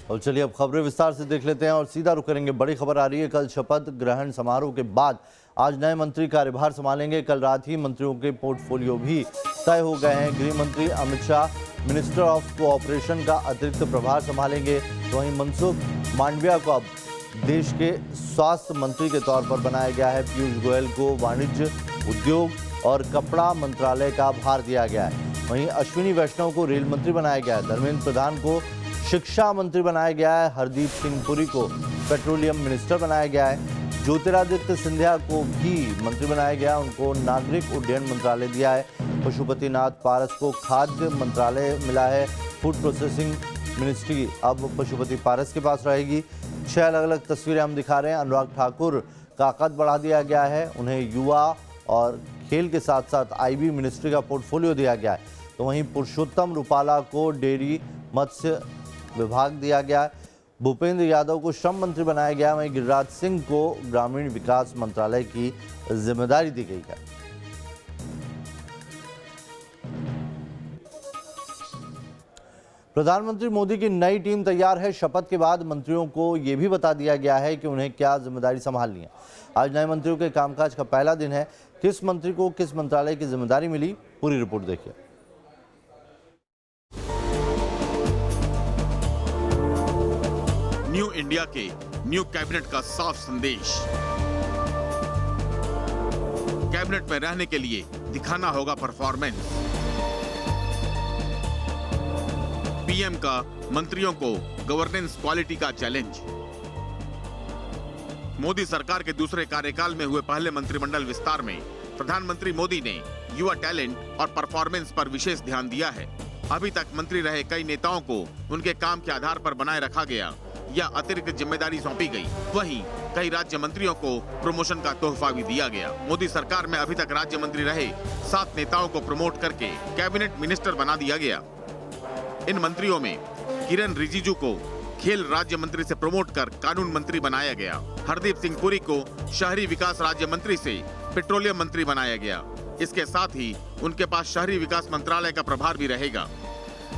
और चलिए अब खबरें विस्तार से देख लेते हैं और सीधा रुख करेंगे। बड़ी खबर आ रही है, कल शपथ ग्रहण समारोह के बाद आज नए मंत्री कार्यभार संभालेंगे। कल रात ही मंत्रियों के पोर्टफोलियो भी तय हो गए हैं। गृह मंत्री Amit Shah minister of cooperation का अतिरिक्त प्रभार संभालेंगे। तो वहीं मनसुख मांडविया को अब देश के स्वास्थ्य मंत्री के तौर पर बनाया गया है। पीयूष गोयल को वाणिज्य, उद्योग और कपड़ा मंत्रालय का भार दिया गया है। वहीं अश्विनी वैष्णव को रेल मंत्री बनाया गया है। धर्मेंद्र प्रधान को शिक्षा मंत्री बनाया गया है। हरदीप सिंह पुरी को पेट्रोलियम मिनिस्टर बनाया गया है। ज्योतिरादित्य सिंधिया को भी मंत्री बनाया गया, उनको नागरिक उड्डयन मंत्रालय दिया है। पशुपति नाथ पारस को खाद्य मंत्रालय मिला है। फूड प्रोसेसिंग मिनिस्ट्री अब पशुपति पारस के पास रहेगी। 6 अलग अलग तस्वीरें हम दिखा रहे हैं। अनुराग ठाकुर का कद बढ़ा दिया गया है, उन्हें युवा और खेल के साथ साथ आईबी मिनिस्ट्री का पोर्टफोलियो दिया गया है। तो वहीं पुरुषोत्तम रूपाला को डेयरी मत्स्य विभाग दिया गया है। भूपेंद्र यादव को श्रम मंत्री बनाया गया। वहीं गिरिराज सिंह को ग्रामीण विकास मंत्रालय की जिम्मेदारी दी गई है। प्रधानमंत्री मोदी की नई टीम तैयार है। शपथ के बाद मंत्रियों को यह भी बता दिया गया है कि उन्हें क्या जिम्मेदारी संभालनी है। आज नए मंत्रियों के कामकाज का पहला दिन है। किस मंत्री को किस मंत्रालय की जिम्मेदारी मिली, पूरी रिपोर्ट देखिए। न्यू इंडिया के न्यू कैबिनेट का साफ संदेश। कैबिनेट में रहने के लिए दिखाना होगा परफॉर्मेंस। पीएम का मंत्रियों को गवर्नेंस क्वालिटी का चैलेंज। मोदी सरकार के दूसरे कार्यकाल में हुए पहले मंत्रिमंडल विस्तार में प्रधानमंत्री मोदी ने युवा टैलेंट और परफॉर्मेंस पर विशेष ध्यान दिया है। अभी तक मंत्री रहे कई नेताओं को उनके काम के आधार पर बनाए रखा गया या अतिरिक्त जिम्मेदारी सौंपी गई। वहीं कई राज्य मंत्रियों को प्रमोशन का तोहफा भी दिया गया। मोदी सरकार में अभी तक राज्य मंत्री रहे 7 नेताओं को प्रमोट करके कैबिनेट मिनिस्टर बना दिया गया। इन मंत्रियों में किरेन रिजिजू को खेल राज्य मंत्री से प्रमोट कर कानून मंत्री बनाया गया। हरदीप सिंह पुरी को शहरी विकास राज्य मंत्री से पेट्रोलियम मंत्री बनाया गया। इसके साथ ही उनके पास शहरी विकास मंत्रालय का प्रभार भी रहेगा।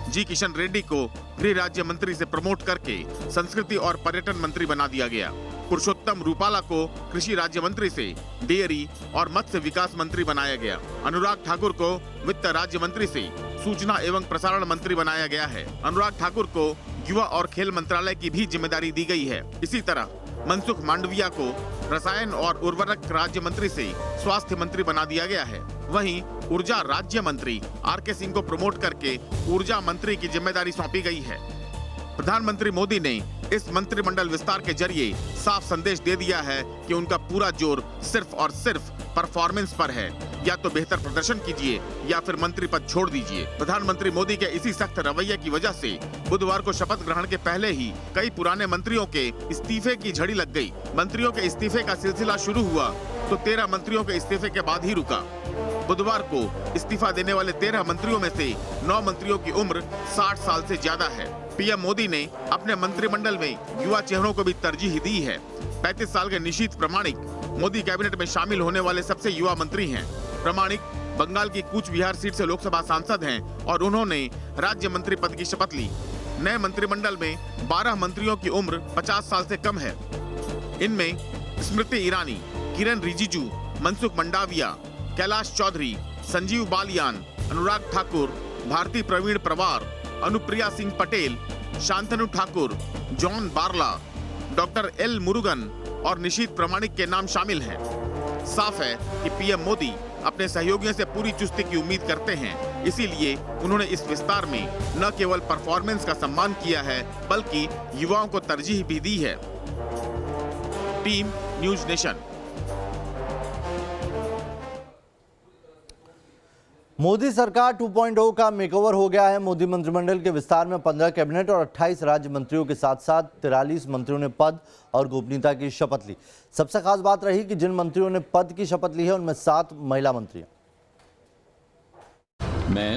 जी किशन रेड्डी को गृह राज्य मंत्री से प्रमोट करके संस्कृति और पर्यटन मंत्री बना दिया गया। पुरुषोत्तम रूपाला को कृषि राज्य मंत्री से डेयरी और मत्स्य विकास मंत्री बनाया गया। अनुराग ठाकुर को वित्त राज्य मंत्री से सूचना एवं प्रसारण मंत्री बनाया गया है। अनुराग ठाकुर को युवा और खेल मंत्रालय की भी जिम्मेदारी दी गई है। इसी तरह मनसुख मांडविया को रसायन और उर्वरक राज्य मंत्री से स्वास्थ्य मंत्री बना दिया गया है। वहीं ऊर्जा राज्य मंत्री आर.के. सिंह को प्रमोट करके ऊर्जा मंत्री की जिम्मेदारी सौंपी गई है। प्रधानमंत्री मोदी ने इस मंत्रिमंडल विस्तार के जरिए साफ संदेश दे दिया है कि उनका पूरा जोर सिर्फ और सिर्फ परफॉर्मेंस पर है। या तो बेहतर प्रदर्शन कीजिए या फिर मंत्री पद छोड़ दीजिए। प्रधानमंत्री मोदी के इसी सख्त रवैये की वजह से बुधवार को शपथ ग्रहण के पहले ही कई पुराने मंत्रियों के इस्तीफे की झड़ी लग गई। मंत्रियों के इस्तीफे का सिलसिला शुरू हुआ तो 13 मंत्रियों के इस्तीफे के बाद ही रुका। बुधवार को इस्तीफा देने वाले 13 मंत्रियों में से 9 मंत्रियों की उम्र 60 साल से ज्यादा है। पीएम मोदी ने अपने मंत्रिमंडल में युवा चेहरों को भी तरजीह दी है। 35 साल के निशीथ प्रामाणिक मोदी कैबिनेट में शामिल होने वाले सबसे युवा मंत्री हैं। प्रामाणिक बंगाल की कूच बिहार सीट से लोकसभा सांसद हैं और उन्होंने राज्य मंत्री पद की शपथ ली। नए मंत्रिमंडल में 12 मंत्रियों की उम्र 50 साल से कम है। इनमें Smriti Irani, Kiren Rijiju, Mansukh Mandaviya, Kailash Choudhary, Sanjeev Balyan, Anurag Thakur, Bharati Pravin Pawar, Anupriya Singh Patel, Shantanu Thakur, John Barla, doctor L Murugan और निशीथ प्रामाणिक के नाम शामिल हैं। साफ है कि पीएम मोदी अपने सहयोगियों से पूरी चुस्ती की उम्मीद करते हैं। इसीलिए उन्होंने इस विस्तार में न केवल परफॉर्मेंस का सम्मान किया है बल्कि युवाओं को तरजीह भी दी है। Team news nation. मोदी सरकार 2.0 का मेकओवर हो गया है। मोदी मंत्रिमंडल के विस्तार में 15 कैबिनेट और 28 राज्य मंत्रियों के साथ साथ 43 मंत्रियों ने पद और गोपनीयता की शपथ ली। सबसे खास बात रही कि जिन मंत्रियों ने पद की शपथ ली है उनमें 7 महिला मंत्री हैं। मैं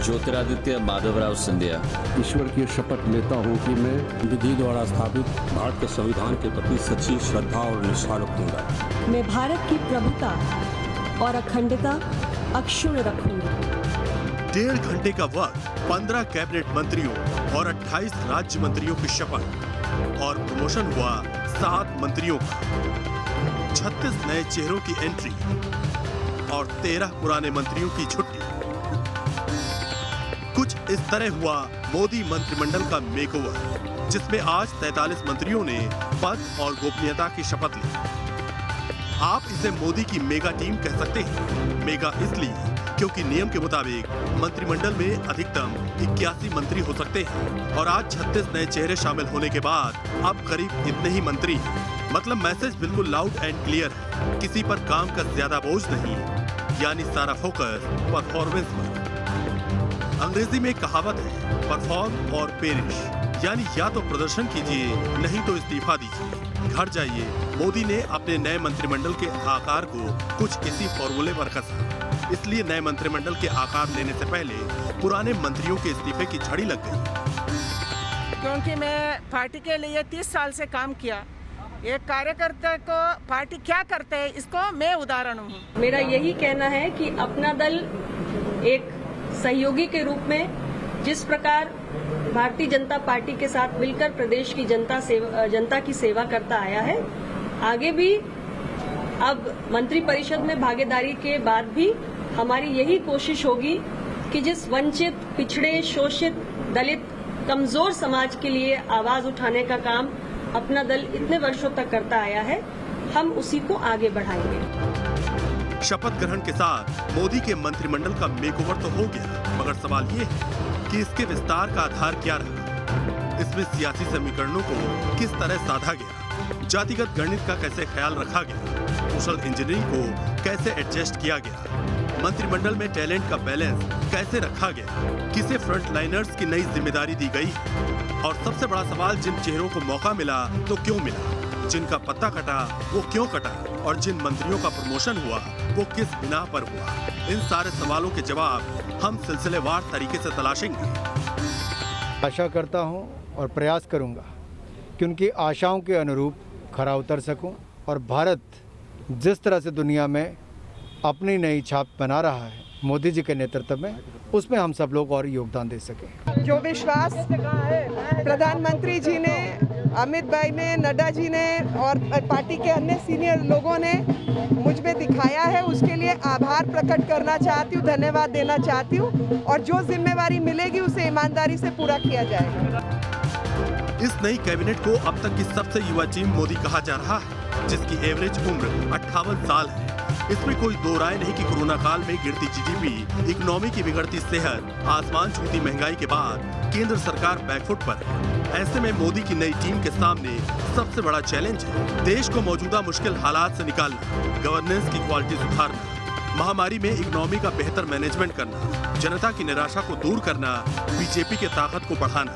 ज्योतिरादित्य माधवराव सिंधिया ईश्वर की शपथ लेता हूँ कि मैं विधि द्वारा स्थापित भारत के संविधान के प्रति सच्ची श्रद्धा और निष्ठा रखूंगा। मैं भारत की प्रभुता और अखंडता अक्षुण्ण रखूंगी। 1.5 घंटे का वक्त 15 कैबिनेट मंत्रियों और 28 राज्य मंत्रियों की शपथ और प्रमोशन हुआ 7 मंत्रियों का। 36 नए चेहरों की एंट्री और 13 पुराने मंत्रियों की छुट्टी। कुछ इस तरह हुआ मोदी मंत्रिमंडल का मेकओवर, जिसमें आज 43 मंत्रियों ने पद और गोपनीयता की शपथ ली। आप इसे मोदी की मेगा टीम कह सकते हैं। मेगा इसलिए क्योंकि नियम के मुताबिक मंत्रिमंडल में अधिकतम 81 मंत्री हो सकते हैं और आज 36 नए चेहरे शामिल होने के बाद अब करीब इतने ही मंत्री हैं। मतलब मैसेज बिल्कुल लाउड एंड क्लियर है, किसी पर काम का ज्यादा बोझ नहीं, यानी सारा फोकस परफॉर्मेंस पर। अंग्रेजी में कहावत है, परफॉर्म और पेरिश, यानी या तो प्रदर्शन कीजिए नहीं तो इस्तीफा दीजिए। घर जाइए। मोदी ने अपने नए मंत्रिमंडल के आकार को कुछ इसी फॉर्मूले पर कसा। इसलिए नए मंत्रिमंडल के आकार लेने से पहले पुराने मंत्रियों के इस्तीफे की झड़ी लग गई। क्योंकि मैं पार्टी के लिए 30 साल से काम किया। एक कार्यकर्ता को पार्टी क्या करते है, इसको मैं उदाहरण हूँ। मेरा यही कहना है कि अपना दल एक सहयोगी के रूप में जिस प्रकार भारतीय जनता पार्टी के साथ मिलकर प्रदेश की जनता की सेवा करता आया है, आगे भी अब मंत्री परिषद में भागीदारी के बाद भी हमारी यही कोशिश होगी कि जिस वंचित, पिछड़े, शोषित, दलित, कमजोर समाज के लिए आवाज उठाने का काम अपना दल इतने वर्षों तक करता आया है, हम उसी को आगे बढ़ाएंगे। शपथ ग्रहण के साथ मोदी के मंत्रिमंडल का मेकओवर तो हो गया, मगर सवाल ये है कि इसके विस्तार का आधार क्या रहा। इसमें सियासी समीकरणों को किस तरह साधा गया, जातिगत गणित का कैसे ख्याल रखा गया, सोशल इंजीनियरिंग को कैसे एडजस्ट किया गया, मंत्रिमंडल में टैलेंट का बैलेंस कैसे रखा गया, किसे फ्रंटलाइनर्स की नई जिम्मेदारी दी गई, और सबसे बड़ा सवाल, जिन चेहरों को मौका मिला तो क्यों मिला, जिनका पत्ता कटा वो क्यों कटा, और जिन मंत्रियों का प्रमोशन हुआ वो किस बिना पर हुआ। इन सारे सवालों के जवाब हम सिलसिलेवार तरीके से तलाशेंगे। आशा करता हूं और प्रयास करूंगा कि उनकी आशाओं के अनुरूप खरा उतर सकूं और भारत जिस तरह से दुनिया में अपनी नई छाप बना रहा है मोदी जी के नेतृत्व में, उसमें हम सब लोग और योगदान दे सकें। जो विश्वास प्रधानमंत्री जी ने, अमित भाई ने, नड्डा जी ने और पार्टी के अन्य सीनियर लोगों ने मुझ में दिखाया है, उसके लिए आभार प्रकट करना चाहती हूँ, धन्यवाद देना चाहती हूँ, और जो जिम्मेवारी मिलेगी उसे ईमानदारी से पूरा किया जाएगा। इस नई कैबिनेट को अब तक की सबसे युवा टीम मोदी कहा जा रहा है, जिसकी एवरेज उम्र 58 साल है। इसमें कोई दो राय नहीं कि कोरोना काल में गिरती जीडीपी, इकोनॉमी की बिगड़ती सेहत, आसमान छूती महंगाई के बाद केंद्र सरकार बैकफुट पर है। ऐसे में मोदी की नई टीम के सामने सबसे बड़ा चैलेंज है देश को मौजूदा मुश्किल हालात से निकालना, गवर्नेंस की क्वालिटी सुधारना, महामारी में इकोनॉमी का बेहतर मैनेजमेंट करना, जनता की निराशा को दूर करना, बीजेपी के ताकत को बढ़ाना,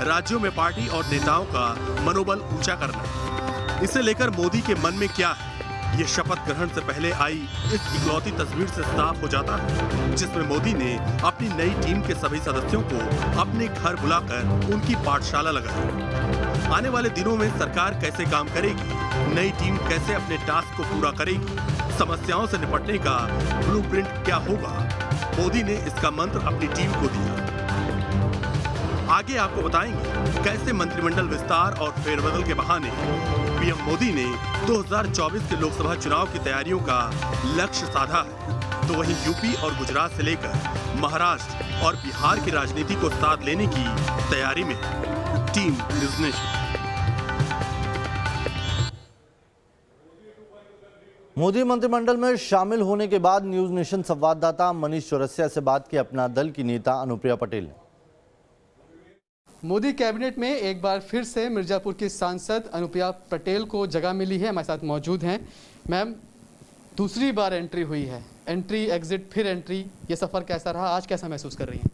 राज्यों में पार्टी और नेताओं का मनोबल ऊंचा करना। इसे लेकर मोदी के मन में क्या है, ये शपथ ग्रहण से पहले आई इस इकलौती तस्वीर से साफ हो जाता है, जिसमें मोदी ने अपनी नई टीम के सभी सदस्यों को अपने घर बुलाकर उनकी पाठशाला लगाई। आने वाले दिनों में सरकार कैसे काम करेगी, नई टीम कैसे अपने टास्क को पूरा करेगी, समस्याओं से निपटने का ब्लूप्रिंट क्या होगा, मोदी ने इसका मंत्र अपनी टीम को दिया। आगे आपको बताएंगे कैसे मंत्रिमंडल विस्तार और फेरबदल के बहाने पीएम मोदी ने 2024 के लोकसभा चुनाव की तैयारियों का लक्ष्य साधा है, तो वहीं यूपी और गुजरात से लेकर महाराष्ट्र और बिहार की राजनीति को साथ लेने की तैयारी में टीम न्यूज़ नेशन। मोदी मंत्रिमंडल में शामिल होने के बाद न्यूज़ नेशन संवाददाता मनीष चौरसिया से बात की अपना दल की नेता अनुप्रिया पटेल ने। मोदी कैबिनेट में एक बार फिर से मिर्जापुर की सांसद अनुप्रिया पटेल को जगह मिली है, हमारे साथ मौजूद हैं। मैम, दूसरी बार एंट्री हुई है, एंट्री एग्जिट फिर एंट्री, ये सफ़र कैसा रहा, आज कैसा महसूस कर रही हैं?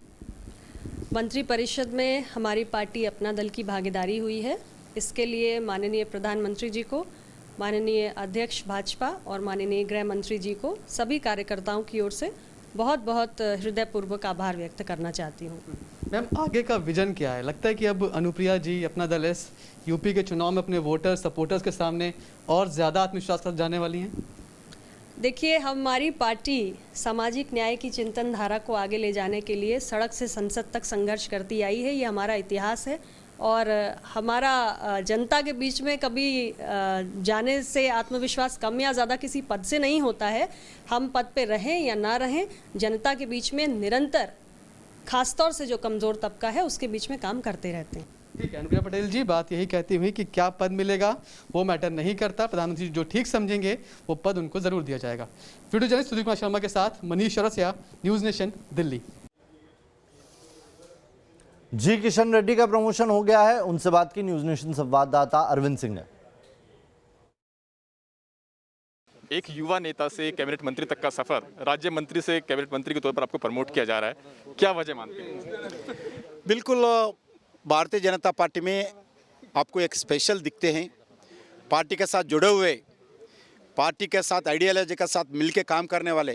मंत्री परिषद में हमारी पार्टी अपना दल की भागीदारी हुई है। इसके लिए माननीय प्रधानमंत्री जी को, माननीय अध्यक्ष भाजपा और माननीय गृह मंत्री जी को, सभी कार्यकर्ताओं की ओर से बहुत बहुत हृदयपूर्वक आभार व्यक्त करना चाहती हूँ। मैम, आगे का विजन क्या है? लगता है कि अब अनुप्रिया जी अपना दल इस यूपी के चुनाव में अपने वोटर सपोर्टर्स के सामने और ज़्यादा आत्मविश्वास के साथ जाने वाली हैं? देखिए, हमारी पार्टी सामाजिक न्याय की चिंतन धारा को आगे ले जाने के लिए सड़क से संसद तक संघर्ष करती आई है। ये हमारा इतिहास है और हमारा जनता के बीच में कभी जाने से आत्मविश्वास कम या ज़्यादा किसी पद से नहीं होता है। हम पद पे रहें या ना रहें, जनता के बीच में निरंतर, खासतौर से जो कमज़ोर तबका है उसके बीच में काम करते रहते हैं। ठीक है अनुप्रिया पटेल जी, बात यही कहती हुई कि क्या पद मिलेगा वो मैटर नहीं करता, प्रधानमंत्री जो ठीक समझेंगे वो पद उनको जरूर दिया जाएगा। वीडियो जर्नलिस्ट सुधीर कुमार शर्मा के साथ मनीष चौरसिया, न्यूज़ नेशन, दिल्ली। जी किशन रेड्डी का प्रमोशन हो गया है, उनसे बात की न्यूज़ नेशन संवाददाता अरविंद सिंह ने। एक युवा नेता से कैबिनेट मंत्री तक का सफर, राज्य मंत्री से कैबिनेट मंत्री के तौर पर आपको प्रमोट किया जा रहा है, क्या वजह मानते हैं? बिल्कुल, भारतीय जनता पार्टी में आपको एक स्पेशल दिखते हैं। पार्टी के साथ जुड़े हुए, पार्टी के साथ आइडियोलॉजी के साथ मिलकर काम करने वाले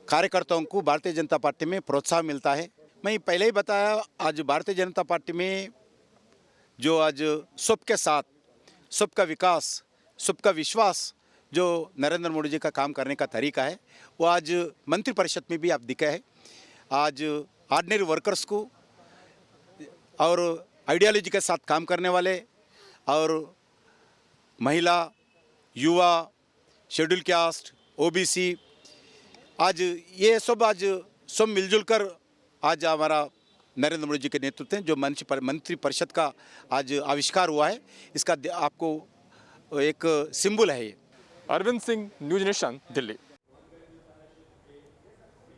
कार्यकर्ताओं को भारतीय जनता पार्टी में प्रोत्साहन मिलता है। मैं पहले ही बताया, आज भारतीय जनता पार्टी में जो आज सबके साथ, सबका विकास, सबका विश्वास, जो नरेंद्र मोदी जी का काम करने का तरीका है, वो आज मंत्रिपरिषद में भी आप दिखा है। आज ऑर्डिनरी वर्कर्स को और आइडियोलॉजी के साथ काम करने वाले और महिला, युवा, शेड्यूल कास्ट, ओबीसी, आज ये सब मिलजुल कर आज हमारा नरेंद्र मोदी जी के नेतृत्व में जो मंत्रिपरिषद का आज आविष्कार हुआ है, इसका आपको एक सिंबल है ये। Arvind Singh, News Nation, Delhi.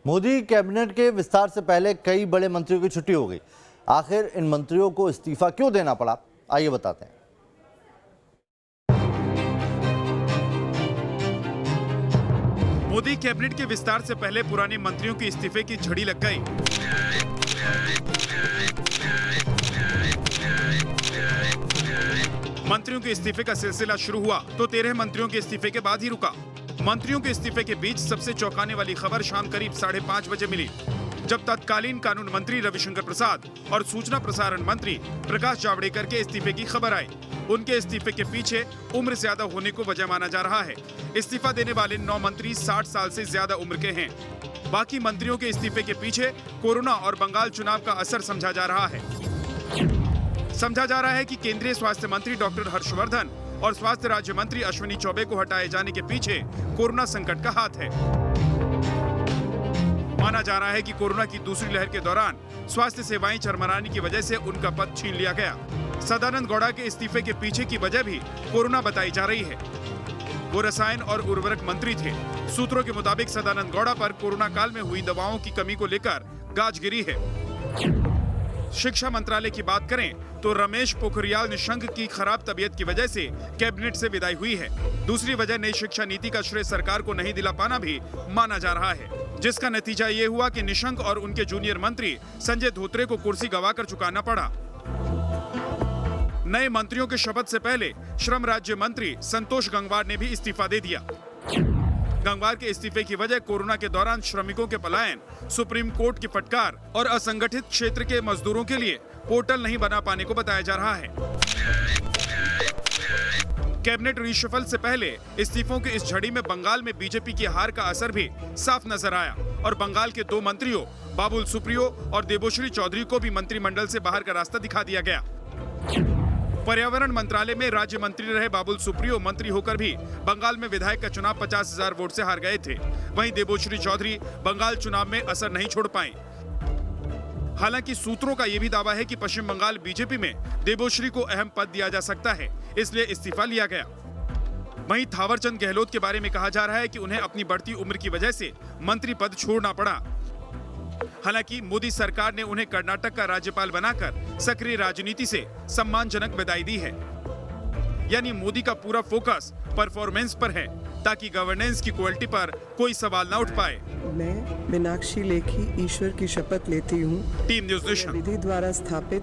Modi cabinet के विस्तार से पहले कई बड़े मंत्रियों की छुट्टी हो गई। आखिर इन मंत्रियों को इस्तीफा क्यों देना पड़ा, आइए बताते हैं। मोदी कैबिनेट के विस्तार से पहले पुराने मंत्रियों के इस्तीफे की झड़ी लग गई। मंत्रियों के इस्तीफे का सिलसिला शुरू हुआ तो 13 मंत्रियों के इस्तीफे के बाद ही रुका। मंत्रियों के इस्तीफे के बीच सबसे चौंकाने वाली खबर शाम करीब 5:30 बजे मिली, जब तत्कालीन कानून मंत्री रविशंकर प्रसाद और सूचना प्रसारण मंत्री प्रकाश जावड़ेकर के इस्तीफे की खबर आई। उनके इस्तीफे के पीछे उम्र ज्यादा होने को वजह माना जा रहा है। इस्तीफा देने वाले 9 मंत्री 60 साल से ज्यादा उम्र के हैं। बाकी मंत्रियों के इस्तीफे के पीछे कोरोना और बंगाल चुनाव का असर समझा जा रहा है। समझा जा रहा है कि केंद्रीय स्वास्थ्य मंत्री डॉक्टर हर्षवर्धन और स्वास्थ्य राज्य मंत्री अश्विनी चौबे को हटाए जाने के पीछे कोरोना संकट का हाथ है। माना जा रहा है कि कोरोना की दूसरी लहर के दौरान स्वास्थ्य सेवाएं चरमराने की वजह से उनका पद छीन लिया गया। सदानंद गौड़ा के इस्तीफे के पीछे की वजह भी कोरोना बताई जा रही है। वो रसायन और उर्वरक मंत्री थे। सूत्रों के मुताबिक सदानंद गौड़ा पर कोरोना काल में हुई दवाओं की कमी को लेकर गाज गिरी है। शिक्षा मंत्रालय की बात करें तो रमेश पोखरियाल निशंक की खराब तबीयत की वजह से कैबिनेट से विदाई हुई है। दूसरी वजह नई शिक्षा नीति का श्रेय सरकार को नहीं दिला पाना भी माना जा रहा है, जिसका नतीजा ये हुआ कि निशंक और उनके जूनियर मंत्री संजय धोत्रे को कुर्सी गंवाकर चुकाना पड़ा। नए मंत्रियों के शपथ से पहले श्रम राज्य मंत्री संतोष गंगवार ने भी इस्तीफा दे दिया। गंगवार के इस्तीफे की वजह कोरोना के दौरान श्रमिकों के पलायन, सुप्रीम कोर्ट की फटकार और असंगठित क्षेत्र के मजदूरों के लिए पोर्टल नहीं बना पाने को बताया जा रहा है। कैबिनेट रीशफल से पहले इस्तीफों की इस झड़ी में बंगाल में बीजेपी की हार का असर भी साफ नजर आया और बंगाल के 2 मंत्रियों बाबुल सुप्रियो और देबोश्री चौधरी को भी मंत्रिमंडल से बाहर का रास्ता दिखा दिया गया। पर्यावरण मंत्रालय में राज्य मंत्री रहे बाबुल सुप्रियो मंत्री होकर भी बंगाल में विधायक का चुनाव 50,000 वोट से हार गए थे। वहीं देबोश्री चौधरी बंगाल चुनाव में असर नहीं छोड़ पाए। हालांकि सूत्रों का यह भी दावा है कि पश्चिम बंगाल बीजेपी में देबोश्री को अहम पद दिया जा सकता है, इसलिए इस्तीफा लिया गया। वहीं थावरचंद गहलोत के बारे में कहा जा रहा है कि उन्हें अपनी बढ़ती उम्र की वजह से मंत्री पद छोड़ना पड़ा। हालांकि मोदी सरकार ने उन्हें कर्नाटक का राज्यपाल बनाकर सक्रिय राजनीति से सम्मानजनक विदाई दी है। यानी मोदी का पूरा फोकस परफॉर्मेंस पर है ताकि गवर्नेंस की क्वालिटी पर कोई सवाल न उठ पाए। मैं मीनाक्षी लेखी ईश्वर की शपथ लेती हूँ। टीम न्यूज़ नेशन विधि द्वारा स्थापित